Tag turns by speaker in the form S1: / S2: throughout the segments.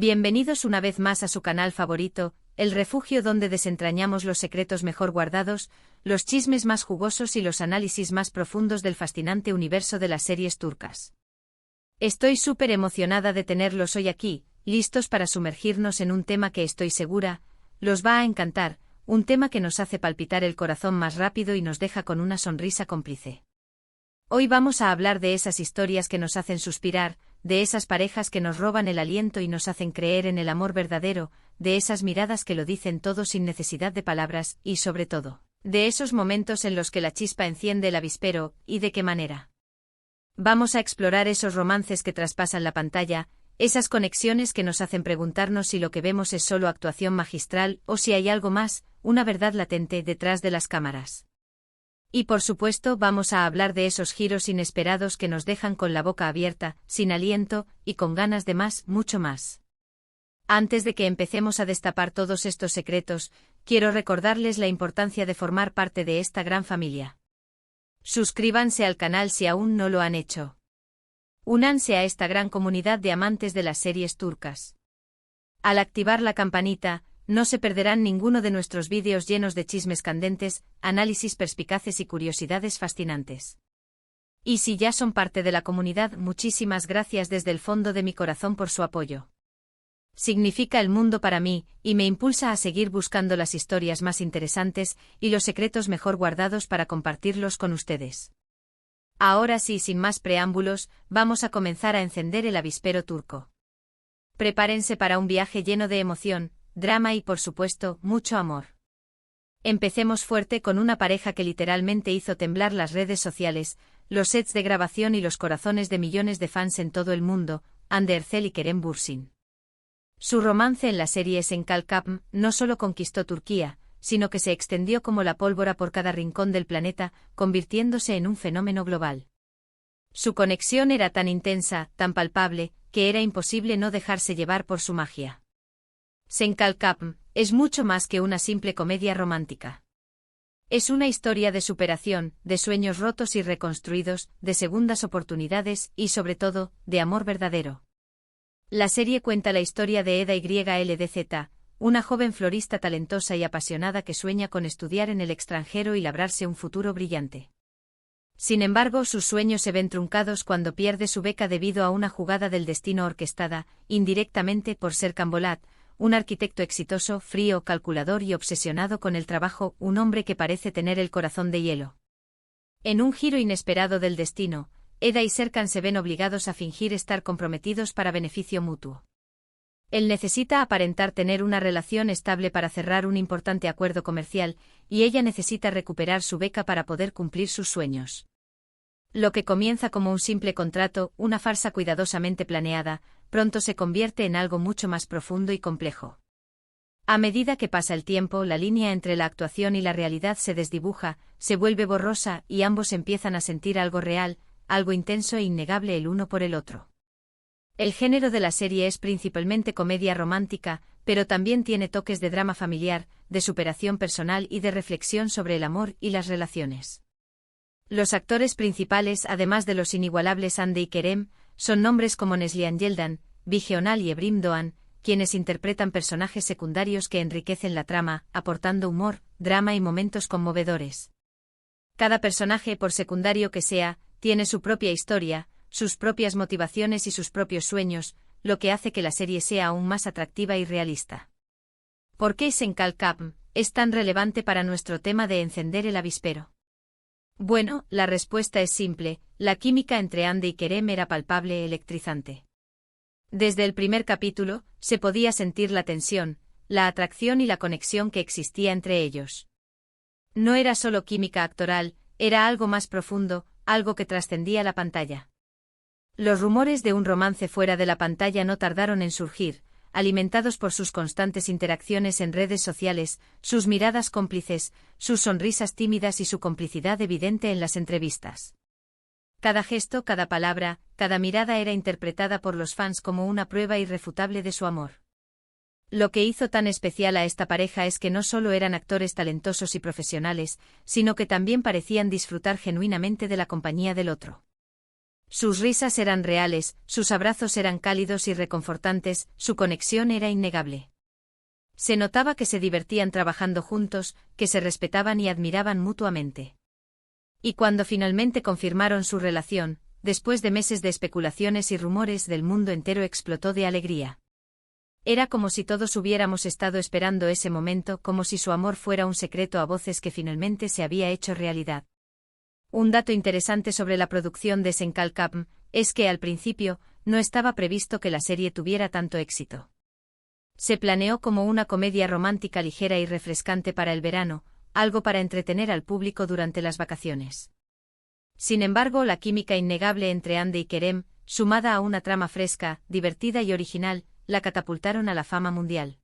S1: Bienvenidos una vez más a su canal favorito, el refugio donde desentrañamos los secretos mejor guardados, los chismes más jugosos y los análisis más profundos del fascinante universo de las series turcas. Estoy súper emocionada de tenerlos hoy aquí, listos para sumergirnos en un tema que estoy segura, los va a encantar, un tema que nos hace palpitar el corazón más rápido y nos deja con una sonrisa cómplice. Hoy vamos a hablar de esas historias que nos hacen suspirar, de esas parejas que nos roban el aliento y nos hacen creer en el amor verdadero, de esas miradas que lo dicen todo sin necesidad de palabras y, sobre todo, de esos momentos en los que la chispa enciende el avispero, y de qué manera. Vamos a explorar esos romances que traspasan la pantalla, esas conexiones que nos hacen preguntarnos si lo que vemos es solo actuación magistral o si hay algo más, una verdad latente detrás de las cámaras. Y por supuesto vamos a hablar de esos giros inesperados que nos dejan con la boca abierta, sin aliento, y con ganas de más, mucho más. Antes de que empecemos a destapar todos estos secretos, quiero recordarles la importancia de formar parte de esta gran familia. Suscríbanse al canal si aún no lo han hecho. Únanse a esta gran comunidad de amantes de las series turcas. Al activar la campanita, no se perderán ninguno de nuestros vídeos llenos de chismes candentes, análisis perspicaces y curiosidades fascinantes. Y si ya son parte de la comunidad, muchísimas gracias desde el fondo de mi corazón por su apoyo. Significa el mundo para mí, y me impulsa a seguir buscando las historias más interesantes y los secretos mejor guardados para compartirlos con ustedes. Ahora sí, sin más preámbulos, vamos a comenzar a encender el avispero turco. Prepárense para un viaje lleno de emoción, drama y, por supuesto, mucho amor. Empecemos fuerte con una pareja que literalmente hizo temblar las redes sociales, los sets de grabación y los corazones de millones de fans en todo el mundo, Hande Erçel y Kerem Bürsin. Su romance en la serie Esenkalkapm no solo conquistó Turquía, sino que se extendió como la pólvora por cada rincón del planeta, convirtiéndose en un fenómeno global. Su conexión era tan intensa, tan palpable, que era imposible no dejarse llevar por su magia. Esenkalkapm es mucho más que una simple comedia romántica. Es una historia de superación, de sueños rotos y reconstruidos, de segundas oportunidades y, sobre todo, de amor verdadero. La serie cuenta la historia de Eda YLDZ, una joven florista talentosa y apasionada que sueña con estudiar en el extranjero y labrarse un futuro brillante. Sin embargo, sus sueños se ven truncados cuando pierde su beca debido a una jugada del destino orquestada, indirectamente por Serkan Bolat, un arquitecto exitoso, frío, calculador y obsesionado con el trabajo, un hombre que parece tener el corazón de hielo. En un giro inesperado del destino, Eda y Serkan se ven obligados a fingir estar comprometidos para beneficio mutuo. Él necesita aparentar tener una relación estable para cerrar un importante acuerdo comercial, y ella necesita recuperar su beca para poder cumplir sus sueños. Lo que comienza como un simple contrato, una farsa cuidadosamente planeada, pronto se convierte en algo mucho más profundo y complejo. A medida que pasa el tiempo, la línea entre la actuación y la realidad se desdibuja, se vuelve borrosa y ambos empiezan a sentir algo real, algo intenso e innegable el uno por el otro. El género de la serie es principalmente comedia romántica, pero también tiene toques de drama familiar, de superación personal y de reflexión sobre el amor y las relaciones. Los actores principales, además de los inigualables Hande y Kerem, son nombres como Neslihan Yeldan, Bige Onal y Ebrim Doğan, quienes interpretan personajes secundarios que enriquecen la trama, aportando humor, drama y momentos conmovedores. Cada personaje, por secundario que sea, tiene su propia historia, sus propias motivaciones y sus propios sueños, lo que hace que la serie sea aún más atractiva y realista. ¿Por qué Esenkalkapm es tan relevante para nuestro tema de encender el avispero? Bueno, la respuesta es simple, la química entre Hande y Kerem era palpable, electrizante. Desde el primer capítulo, se podía sentir la tensión, la atracción y la conexión que existía entre ellos. No era solo química actoral, era algo más profundo, algo que trascendía la pantalla. Los rumores de un romance fuera de la pantalla no tardaron en surgir, alimentados por sus constantes interacciones en redes sociales, sus miradas cómplices, sus sonrisas tímidas y su complicidad evidente en las entrevistas. Cada gesto, cada palabra, cada mirada era interpretada por los fans como una prueba irrefutable de su amor. Lo que hizo tan especial a esta pareja es que no solo eran actores talentosos y profesionales, sino que también parecían disfrutar genuinamente de la compañía del otro. Sus risas eran reales, sus abrazos eran cálidos y reconfortantes, su conexión era innegable. Se notaba que se divertían trabajando juntos, que se respetaban y admiraban mutuamente. Y cuando finalmente confirmaron su relación, después de meses de especulaciones y rumores, del mundo entero explotó de alegría. Era como si todos hubiéramos estado esperando ese momento, como si su amor fuera un secreto a voces que finalmente se había hecho realidad. Un dato interesante sobre la producción de Senkalkapm es que al principio no estaba previsto que la serie tuviera tanto éxito. Se planeó como una comedia romántica ligera y refrescante para el verano, algo para entretener al público durante las vacaciones. Sin embargo, la química innegable entre Hande y Kerem, sumada a una trama fresca, divertida y original, la catapultaron a la fama mundial.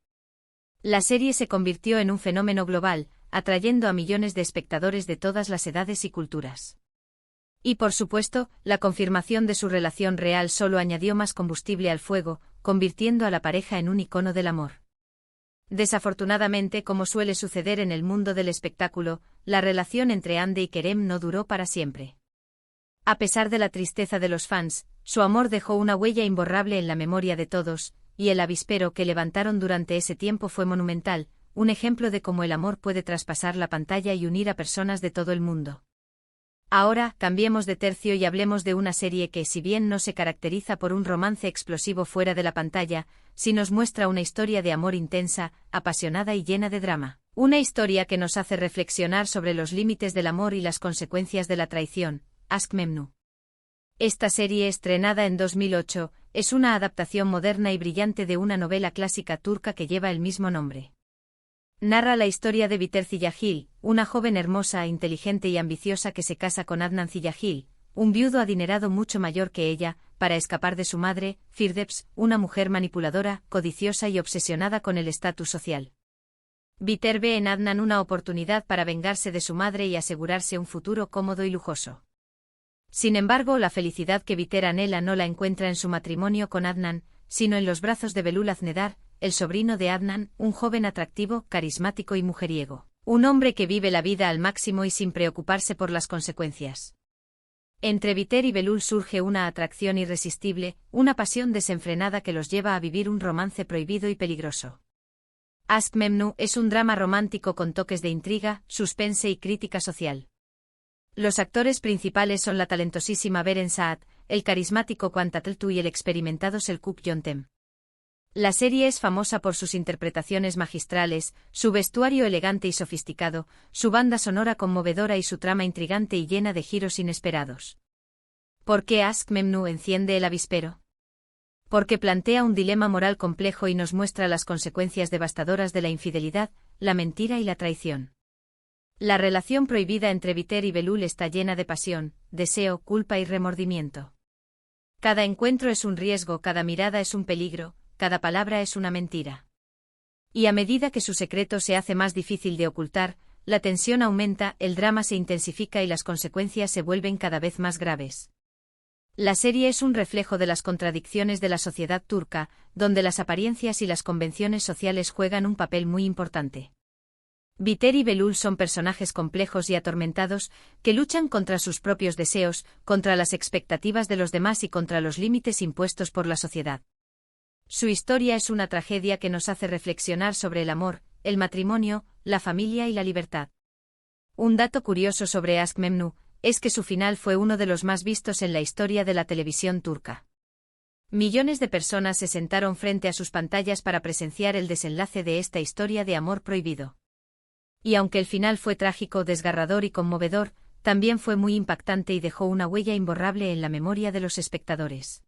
S1: La serie se convirtió en un fenómeno global, atrayendo a millones de espectadores de todas las edades y culturas. Y por supuesto, la confirmación de su relación real solo añadió más combustible al fuego, convirtiendo a la pareja en un icono del amor. Desafortunadamente, como suele suceder en el mundo del espectáculo, la relación entre Hande y Kerem no duró para siempre. A pesar de la tristeza de los fans, su amor dejó una huella imborrable en la memoria de todos, y el avispero que levantaron durante ese tiempo fue monumental, un ejemplo de cómo el amor puede traspasar la pantalla y unir a personas de todo el mundo. Ahora, cambiemos de tercio y hablemos de una serie que, si bien no se caracteriza por un romance explosivo fuera de la pantalla, sí nos muestra una historia de amor intensa, apasionada y llena de drama. Una historia que nos hace reflexionar sobre los límites del amor y las consecuencias de la traición. Aşk Memnu. Esta serie, estrenada en 2008, es una adaptación moderna y brillante de una novela clásica turca que lleva el mismo nombre. Narra la historia de Biter Ziyagil, una joven hermosa, inteligente y ambiciosa que se casa con Adnan Ziyagil, un viudo adinerado mucho mayor que ella, para escapar de su madre, Firdevs, una mujer manipuladora, codiciosa y obsesionada con el estatus social. Biter ve en Adnan una oportunidad para vengarse de su madre y asegurarse un futuro cómodo y lujoso. Sin embargo, la felicidad que Biter anhela no la encuentra en su matrimonio con Adnan, sino en los brazos de Belul Aznedar, el sobrino de Adnan, un joven atractivo, carismático y mujeriego. Un hombre que vive la vida al máximo y sin preocuparse por las consecuencias. Entre Biter y Belul surge una atracción irresistible, una pasión desenfrenada que los lleva a vivir un romance prohibido y peligroso. Aşk Memnu es un drama romántico con toques de intriga, suspense y crítica social. Los actores principales son la talentosísima Beren Saat, el carismático Kaan Tatltu y el experimentado Selçuk Yöntem. La serie es famosa por sus interpretaciones magistrales, su vestuario elegante y sofisticado, su banda sonora conmovedora y su trama intrigante y llena de giros inesperados. ¿Por qué Aşk Memnu enciende el avispero? Porque plantea un dilema moral complejo y nos muestra las consecuencias devastadoras de la infidelidad, la mentira y la traición. La relación prohibida entre Biter y Belul está llena de pasión, deseo, culpa y remordimiento. Cada encuentro es un riesgo, cada mirada es un peligro, cada palabra es una mentira. Y a medida que su secreto se hace más difícil de ocultar, la tensión aumenta, el drama se intensifica y las consecuencias se vuelven cada vez más graves. La serie es un reflejo de las contradicciones de la sociedad turca, donde las apariencias y las convenciones sociales juegan un papel muy importante. Biter y Belul son personajes complejos y atormentados, que luchan contra sus propios deseos, contra las expectativas de los demás y contra los límites impuestos por la sociedad. Su historia es una tragedia que nos hace reflexionar sobre el amor, el matrimonio, la familia y la libertad. Un dato curioso sobre Aşk Memnu es que su final fue uno de los más vistos en la historia de la televisión turca. Millones de personas se sentaron frente a sus pantallas para presenciar el desenlace de esta historia de amor prohibido. Y aunque el final fue trágico, desgarrador y conmovedor, también fue muy impactante y dejó una huella imborrable en la memoria de los espectadores.